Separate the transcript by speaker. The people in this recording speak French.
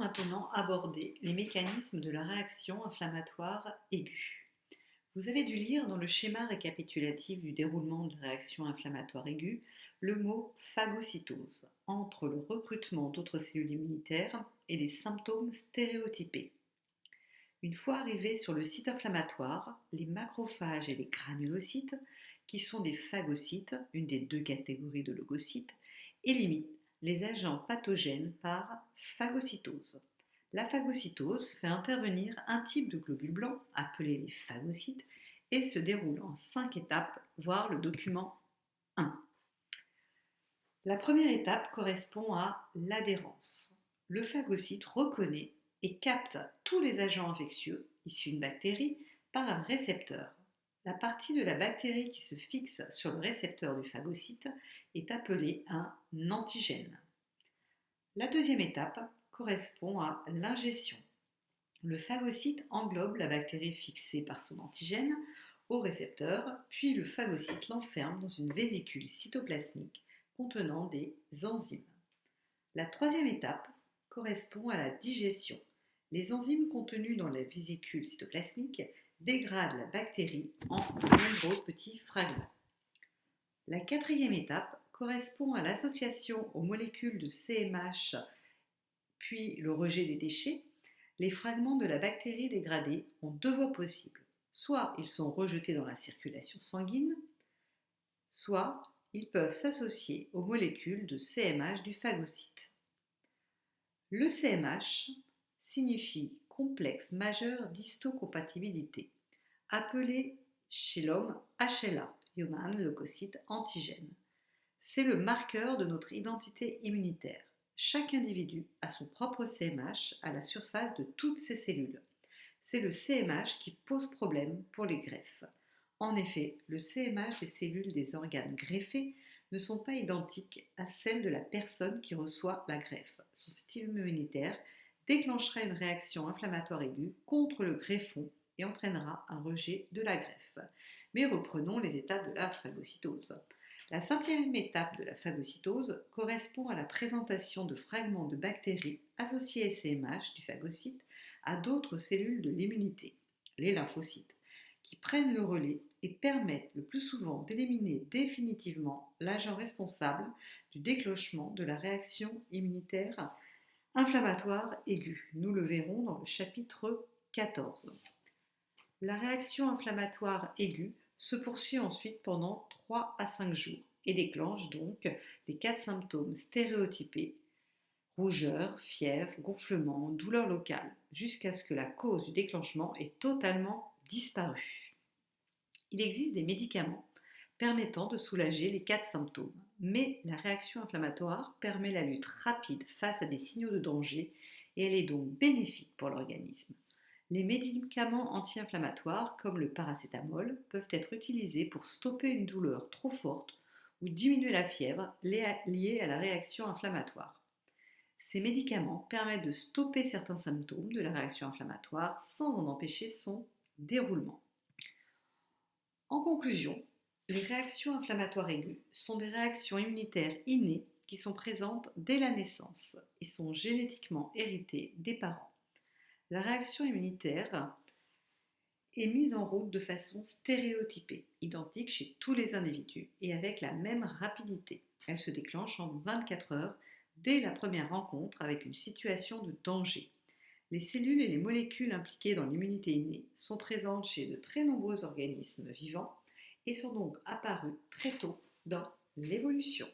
Speaker 1: maintenant aborder les mécanismes de la réaction inflammatoire aiguë. Vous avez dû lire dans le schéma récapitulatif du déroulement de la réaction inflammatoire aiguë le mot phagocytose, entre le recrutement d'autres cellules immunitaires et les symptômes stéréotypés. Une fois arrivés sur le site inflammatoire, les macrophages et les granulocytes, qui sont des phagocytes, une des deux catégories de leucocytes, éliminent les agents pathogènes par phagocytose. La phagocytose fait intervenir un type de globules blancs, appelé les phagocytes, et se déroule en 5 étapes, voire le document 1. La première étape correspond à l'adhérence. Le phagocyte reconnaît et capte tous les agents infectieux issus d'une bactérie par un récepteur. La partie de la bactérie qui se fixe sur le récepteur du phagocyte est appelée un antigène. La deuxième étape correspond à l'ingestion. Le phagocyte englobe la bactérie fixée par son antigène au récepteur, puis le phagocyte l'enferme dans une vésicule cytoplasmique contenant des enzymes. La troisième étape correspond à la digestion. Les enzymes contenues dans la vésicule cytoplasmique dégradent la bactérie en de nombreux petits fragments. La quatrième étape correspond à l'association aux molécules de CMH puis le rejet des déchets. Les fragments de la bactérie dégradée ont deux voies possibles. Soit ils sont rejetés dans la circulation sanguine, soit ils peuvent s'associer aux molécules de CMH du phagocyte. Le CMH signifie complexe majeur d'histocompatibilité, appelé chez l'homme HLA, Human Leukocyte Antigen. C'est le marqueur de notre identité immunitaire. Chaque individu a son propre CMH à la surface de toutes ses cellules. C'est le CMH qui pose problème pour les greffes. En effet, le CMH des cellules des organes greffés ne sont pas identiques à celles de la personne qui reçoit la greffe. Son système immunitaire déclenchera une réaction inflammatoire aiguë contre le greffon et entraînera un rejet de la greffe. Mais reprenons les étapes de la phagocytose. La cinquième étape de la phagocytose correspond à la présentation de fragments de bactéries associés à CMH du phagocyte à d'autres cellules de l'immunité, les lymphocytes, qui prennent le relais et permettent le plus souvent d'éliminer définitivement l'agent responsable du déclenchement de la réaction immunitaire inflammatoire aiguë. Nous le verrons dans le chapitre 14. La réaction inflammatoire aiguë se poursuit ensuite pendant 3 à 5 jours et déclenche donc les 4 symptômes stéréotypés: rougeur, fièvre, gonflement, douleur locale, jusqu'à ce que la cause du déclenchement ait totalement disparu. Il existe des médicaments permettant de soulager les 4 symptômes, mais la réaction inflammatoire permet la lutte rapide face à des signaux de danger et elle est donc bénéfique pour l'organisme. Les médicaments anti-inflammatoires, comme le paracétamol, peuvent être utilisés pour stopper une douleur trop forte ou diminuer la fièvre liée à la réaction inflammatoire. Ces médicaments permettent de stopper certains symptômes de la réaction inflammatoire sans en empêcher son déroulement. En conclusion, les réactions inflammatoires aiguës sont des réactions immunitaires innées qui sont présentes dès la naissance et sont génétiquement héritées des parents. La réaction immunitaire est mise en route de façon stéréotypée, identique chez tous les individus et avec la même rapidité. Elle se déclenche en 24 heures dès la première rencontre avec une situation de danger. Les cellules et les molécules impliquées dans l'immunité innée sont présentes chez de très nombreux organismes vivants et sont donc apparues très tôt dans l'évolution.